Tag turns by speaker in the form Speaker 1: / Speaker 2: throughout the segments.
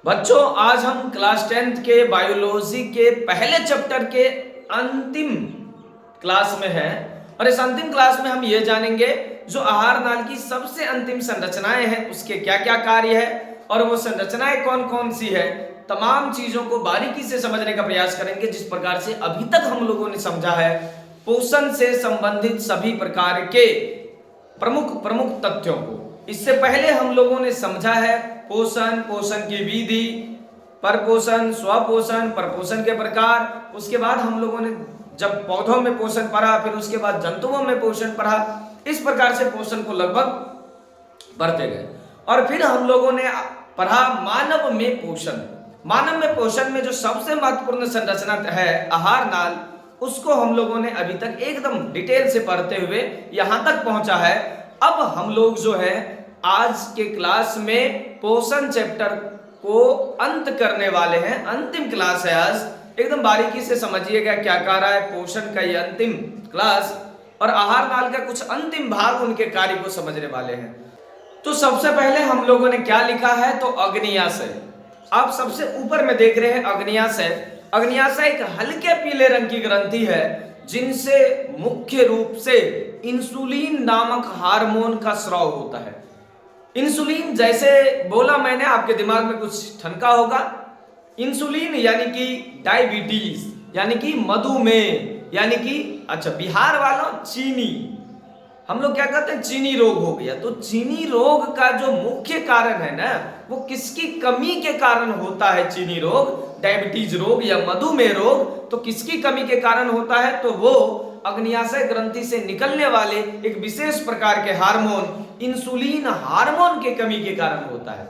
Speaker 1: बच्चों, आज हम क्लास 10th के बायोलॉजी के पहले चैप्टर के अंतिम क्लास में हैं और इस अंतिम क्लास में हम ये जानेंगे जो आहार नाल की सबसे अंतिम संरचनाएं हैं उसके क्या क्या कार्य है और वो संरचनाएं कौन कौन सी है। तमाम चीजों को बारीकी से समझने का प्रयास करेंगे जिस प्रकार से अभी तक हम लोगों ने समझा है पोषण से संबंधित सभी प्रकार के प्रमुख प्रमुख तथ्यों को। इससे पहले हम लोगों ने समझा है पोषण, पोषण की विधि, परपोषण, स्वपोषण, परपोषण के प्रकार। उसके बाद हम लोगों ने जब पौधों में पोषण पढ़ा, फिर उसके बाद जंतुओं में पोषण पढ़ा। इस प्रकार से पोषण को लगभग बढ़ते गए और फिर हम लोगों ने पढ़ा मानव में पोषण। मानव में पोषण में जो सबसे महत्वपूर्ण संरचना है आहार नाल, उसको हम लोगों ने अभी तक एकदम डिटेल से पढ़ते हुए यहां तक पहुंचा है। अब हम लोग जो है आज के क्लास में पोषण चैप्टर को अंत करने वाले हैं। अंतिम क्लास है आज, एकदम बारीकी से समझिएगा क्या कह रहा है पोषण का ये अंतिम क्लास और आहार नाल का कुछ अंतिम भाग उनके कार्य को समझने वाले हैं। तो सबसे पहले हम लोगों ने क्या लिखा है तो अग्न्याशय। आप सबसे ऊपर में देख रहे हैं अग्न्याशय। अग्न्याशय एक हल्के पीले रंग की ग्रंथि है जिनसे मुख्य रूप से इंसुलिन नामक हार्मोन का स्राव होता है। इंसुलिन जैसे बोला मैंने, आपके दिमाग में कुछ ठनका होगा। इंसुलिन यानी कि डायबिटीज, यानी कि मधुमेह, यानी कि अच्छा बिहार वालों चीनी, हम लोग क्या कहते हैं चीनी रोग हो गया। तो चीनी रोग का जो मुख्य कारण है ना, वो किसकी कमी के कारण होता है। चीनी रोग, डायबिटीज रोग या मधुमेह रोग तो किसकी कमी के कारण होता है, तो वो अग्न्याशय ग्रंथि से निकलने वाले एक विशेष प्रकार के हार्मोन इंसुलिन हार्मोन के कमी के कारण होता है।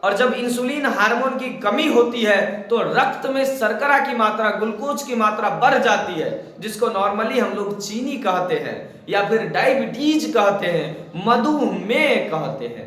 Speaker 1: और जब इंसुलिन हार्मोन की कमी होती है तो रक्त में शर्करा की मात्रा, ग्लूकोज की मात्रा बढ़ जाती है, जिसको नॉर्मली हम लोग चीनी कहते हैं या फिर डायबिटीज कहते हैं, मधुमेह कहते हैं।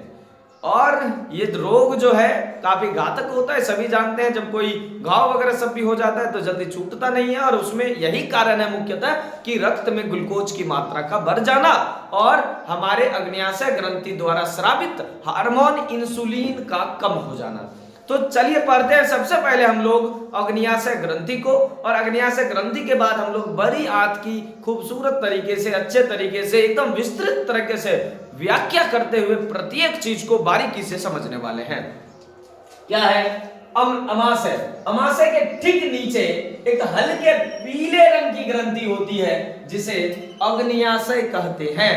Speaker 1: और ये रोग जो है काफी घातक होता है, सभी जानते हैं। जब कोई घाव वगैरह सब भी हो जाता है तो जल्दी छूटता नहीं है और उसमें यही कारण है मुख्यतः कि रक्त में ग्लूकोज की मात्रा का बढ़ जाना और हमारे अग्न्याशय ग्रंथि द्वारा स्रावित हार्मोन इंसुलिन का कम हो जाना। तो चलिए पढ़ते हैं सबसे पहले हम लोग अग्न्याशय ग्रंथि को और अग्न्याशय ग्रंथि के बाद हम लोग बड़ी आंत की खूबसूरत तरीके से, अच्छे तरीके से, एकदम विस्तृत तरीके से व्याख्या करते हुए प्रत्येक चीज को बारीकी से समझने वाले हैं। क्या है अमाशय। अमाशय के ठीक नीचे एक हल्के पीले रंग की ग्रंथि होती है जिसे अग्न्याशय कहते हैं।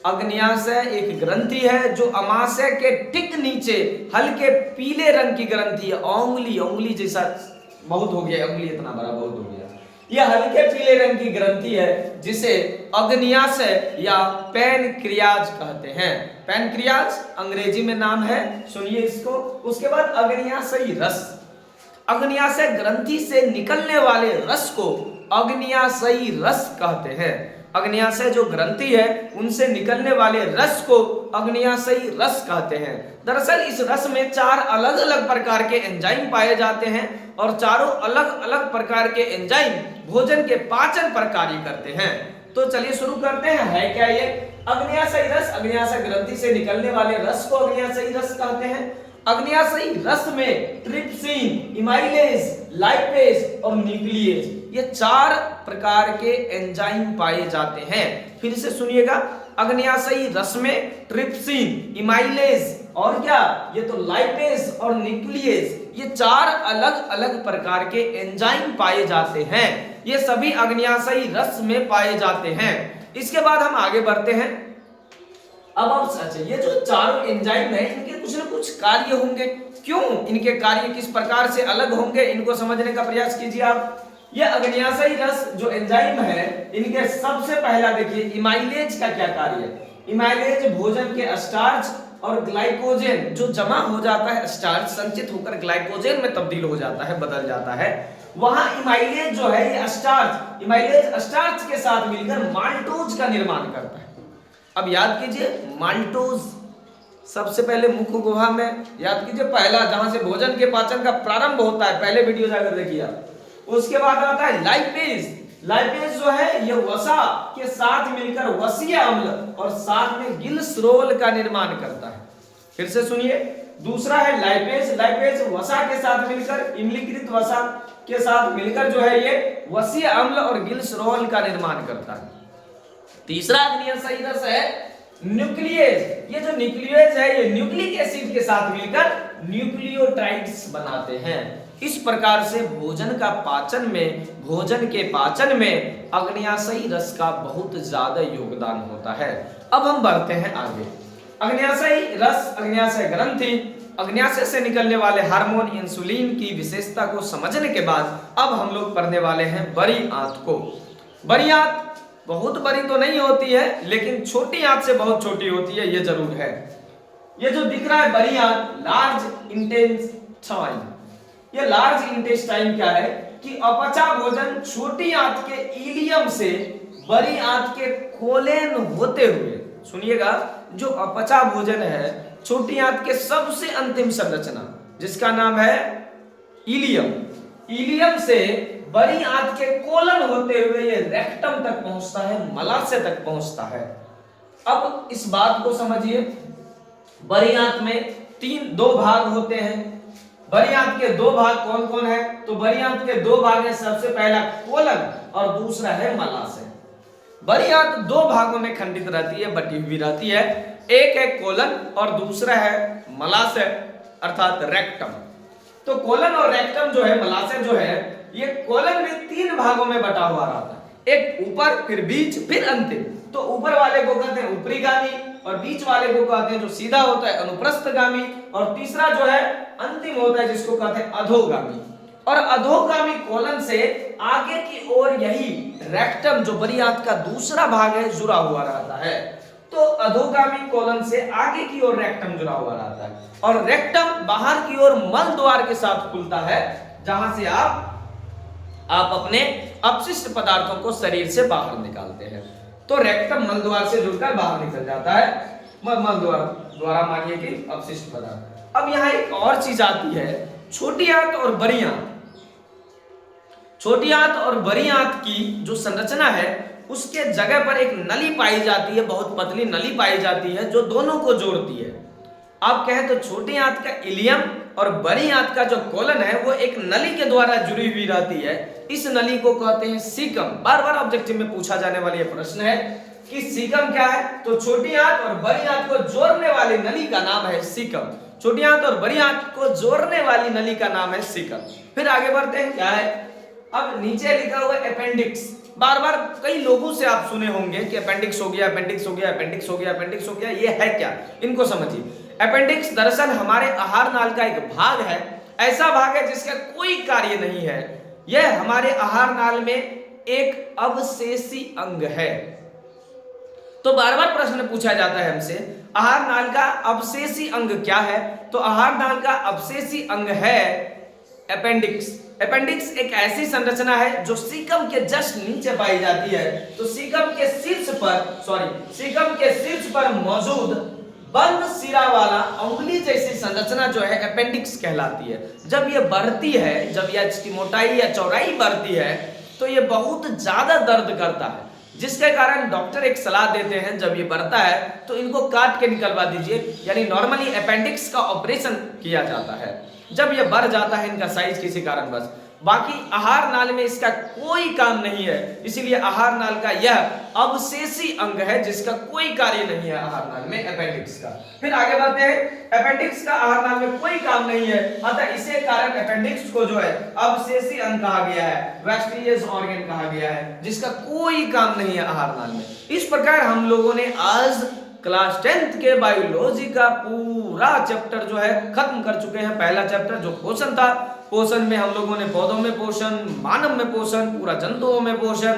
Speaker 1: अग्न्याशय एक ग्रंथि है जो अमाशय के ठीक नीचे हल्के पीले रंग की ग्रंथि है। उंगली जैसा बहुत हो गया, उंगली इतना बड़ा बहुत हो गया। यह हल्के पीले रंग की ग्रंथि है जिसे अग्न्याशय या पैनक्रियाज कहते हैं। पैनक्रियाज अंग्रेजी में नाम है, सुनिए इसको। उसके बाद अग्न्याशयी रस। अग्न्याशय ग्रंथि से निकलने वाले रस को अग्न्याशयी रस कहते हैं। अग्न्याशय जो ग्रंथि है उनसे निकलने वाले रस को अग्न्याशयी रस कहते हैं। दरअसल इस रस में 4 अलग अलग प्रकार के एंजाइम पाए जाते हैं और चारों अलग अलग प्रकार के एंजाइम भोजन के पाचन पर कार्य करते हैं। तो चलिए शुरू करते हैं। है क्या ये अग्न्याशयी रस? अग्न्याशय ग्रंथि से निकलने वाले रस को अग्न्याशयी रस कहते हैं। अग्न्याशयी रस में ट्रिप्सिन, इमाइलेज, लाइपेज और न्यूक्लियेज ये 4 प्रकार के एंजाइम पाए जाते हैं। फिर से सुनिएगा, अग्न्याशयी रस में ट्रिप्सिन, इमाइलेज और क्या, ये तो लाइपेज और न्यूक्लियेज, ये 4 अलग अलग प्रकार के एंजाइम पाए जाते हैं। ये सभी अग्न्याशयी रस में पाए जाते हैं। इसके बाद हम आगे बढ़ते हैं। अब आप अच्छा, ये जो चारों एंजाइम है इनके कुछ न कुछ कार्य होंगे। क्यों इनके कार्य किस प्रकार से अलग होंगे, इनको समझने का प्रयास कीजिए आप। ये अग्न्याशयी रस जो एंजाइम है इनके सबसे पहला देखिए इमाइलेज का क्या कार्य है। इमाइलेज भोजन के स्टार्च और ग्लाइकोजन जो जमा हो जाता है, स्टार्च संचित होकर ग्लाइकोजन में तब्दील हो जाता है, बदल जाता है, वहां इमाइलेज जो है ये स्टार्च, इमाइलेज स्टार्च के साथ मिलकर माल्टोज का निर्माण करता है। अब याद कीजिए माल्टोज सबसे पहले मुख्य गुहा में, याद कीजिए पहला जहां से भोजन के पाचन का प्रारंभ होता है, पहले वीडियो जाकर देखिए आप। उसके बाद आता है लाइपेज। लाइपेज जो है ये वसा के साथ मिलकर वसीय अम्ल और साथ में गिल्सरोल का निर्माण करता है। फिर से सुनिए, दूसरा है लाइपेज, लाइपेज वसा के साथ मिलकर, इम्लीकृत वसा के साथ मिलकर जो है ये वसीय अम्ल और ग्लिसरॉल का निर्माण करता है। तीसरा अग्न्याशयी रस है न्यूक्लियेज। ये जो न्यूक्लियेज है ये न्यूक्लिक एसिड के साथ मिलकर न्यूक्लियोटाइड्स बनाते हैं। इस प्रकार से भोजन के पाचन में अग्न्याशयी रस का बहुत ज्यादा योगदान होता है। अब हम बढ़ते हैं आगे। अग्न्याशयी रस, अग्न्याशय ग्रंथि, अग्न्याशय से निकलने वाले हार्मोन इंसुलिन की विशेषता को समझने के बाद अब हम लोग पढ़ने वाले हैं बड़ी आंत को। बड़ी आंत बहुत बड़ी तो नहीं होती है, लेकिन छोटी आंत से बहुत छोटी होती है, ये जरूर है। ये जो दिख रहा है बड़ी आंत, लार्ज इंटेस्टाइन। ये लार्ज इंटेस्टाइन क्या है कि अपचा भोजन छोटी आंत के इलियम से बड़ी आंत के कोलेन होते हुए, सुनिएगा, जो अपचा भोजन है छोटी आंत के सबसे अंतिम संरचना जिसका नाम है इलियम, इलियम से बड़ी आंत के कोलन होते हुए ये रेक्टम तक पहुंचता है, मलाशय तक पहुंचता है। अब इस बात को समझिए, बड़ी आंत में दो भाग होते हैं। बड़ी आंत के दो भाग कौन कौन है? तो बड़ी आंत के दो भाग है, सबसे पहला कोलन और दूसरा है मलाशय। बड़ी आंत दो भागों में खंडित रहती है, बटी हुई रहती है। एक है कोलन और दूसरा है मलाशय अर्थात रेक्टम। तो कोलन और रेक्टम जो है, मलाशय जो है, ये कोलन में तीन भागों में बटा हुआ रहता है, एक ऊपर, फिर बीच, फिर अंतिम। तो ऊपर वाले को कहते हैं ऊपरीगामी और बीच वाले को कहते हैं जो सीधा होता है अनुप्रस्थगामी, और तीसरा जो है अंतिम होता है जिसको कहते हैं अधोगामी। और अधोगामी कोलन से आगे की ओर यही रेक्टम जो बड़ी आंत का दूसरा भाग है जुड़ा हुआ रहता है। तो अधोगामी कोलन से आगे की ओर रेक्टम जुड़ा हुआ रहता है और रेक्टम बाहर की ओर मल द्वार के साथ खुलता है, जहां से आप अपने अपशिष्ट पदार्थों को शरीर से बाहर निकालते हैं। तो रेक्टम मल द्वार से जुड़कर बाहर निकल जाता है, मल द्वारा मानिए कि अपशिष्ट पदार्थ। अब यहाँ एक और चीज आती है, छोटी आंत और बड़ी आंत। छोटी आंत और बड़ी आंत की जो संरचना है उसके जगह पर एक नली पाई जाती है, बहुत पतली नली पाई जाती है जो दोनों को जोड़ती है। आप कहें तो छोटी आंत का इलियम और बड़ी आंत का जो कोलन है वो एक नली के द्वारा जुड़ी हुई रहती है। इस नली को कहते हैं सीकम। बार बार ऑब्जेक्टिव में पूछा जाने वाला ये प्रश्न है कि सीकम क्या है? तो छोटी आंत और बड़ी आंत को जोड़ने वाली नली का नाम है सीकम। छोटी आंत और बड़ी आंत को जोड़ने वाली नली का नाम है सीकम। फिर आगे बढ़ते हैं, क्या है? अब नीचे लिखा हुआ अपेंडिक्स। बार बार कई लोगों से आप सुने होंगे कि अपेंडिक्स हो गया, अपेंडिक्स हो गया, अपेंडिक्स हो गया, अपेंडिक्स हो गया। ये है क्या? इनको समझिए। अपेंडिक्स दरअसल हमारे आहार नाल का एक भाग है, ऐसा भाग है जिसका कोई कार्य नहीं है। यह हमारे आहार नाल में एक अवशेषी अंग है। तो बार बार प्रश्न पूछा जाता है हमसे, आहार नाल का अवशेषी अंग क्या है? तो आहार नाल का अवशेषी अंग है अपेंडिक्स। अपेंडिक्स एक ऐसी संरचना है जो सीकम के जस्ट नीचे पाई जाती है। तो सीकम के शीर्ष पर मौजूद बंद सिरा वाला अंगुली जैसी संरचना जो है अपेंडिक्स कहलाती है। जब ये बढ़ती है, जब यह इसकी मोटाई या चौड़ाई बढ़ती है तो ये बहुत ज्यादा दर्द करता है, जिसके कारण डॉक्टर एक सलाह देते हैं जब ये बढ़ता है तो इनको काट के निकलवा दीजिए, यानी नॉर्मली अपेंडिक्स का ऑपरेशन किया जाता है जब ये बढ़ जाता है इनका साइज किसी कारण बस। बाकी आहार नाल में इसका कोई काम नहीं है, इसीलिए आहार नाल का यह अवशेषी अंग है जिसका कोई कार्य नहीं है आहार नाल में, अपेंडिक्स का। फिर आगे बढ़ते हैं, अपेंडिक्स का आहार नाल में कोई काम नहीं है, अतः इसे कारण अपेंडिक्स को जो है अवशेषी अंग कहा गया है, वेस्टिजियस ऑर्गन कहा गया है, जिसका कोई काम नहीं है आहार नाल में। इस प्रकार हम लोगों ने आज क्लास 10th के बायोलॉजी का पूरा चैप्टर जो है खत्म कर चुके हैं। पहला चैप्टर जो पोषण था, पोषण में हम लोगों ने पौधों में पोषण, मानव में पोषण, पूरा जंतुओं में पोषण,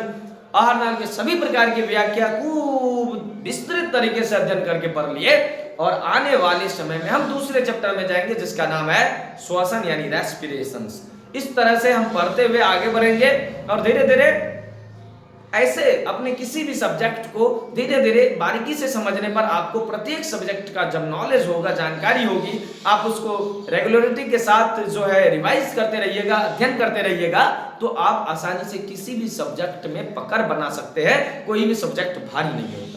Speaker 1: आहार नाल के सभी प्रकार की व्याख्या खूब विस्तृत तरीके से अध्ययन करके पढ़ लिए। और आने वाले समय में हम दूसरे चैप्टर में जाएंगे जिसका नाम है श्वसन यानी रेस्पिरेशंस। इस तरह से हम पढ़ते हुए आगे बढ़ेंगे और धीरे धीरे ऐसे अपने किसी भी सब्जेक्ट को धीरे धीरे बारीकी से समझने पर आपको प्रत्येक सब्जेक्ट का जब नॉलेज होगा, जानकारी होगी, आप उसको रेगुलरिटी के साथ जो है रिवाइज करते रहिएगा, अध्ययन करते रहिएगा, तो आप आसानी से किसी भी सब्जेक्ट में पकड़ बना सकते हैं। कोई भी सब्जेक्ट भारी नहीं होगा।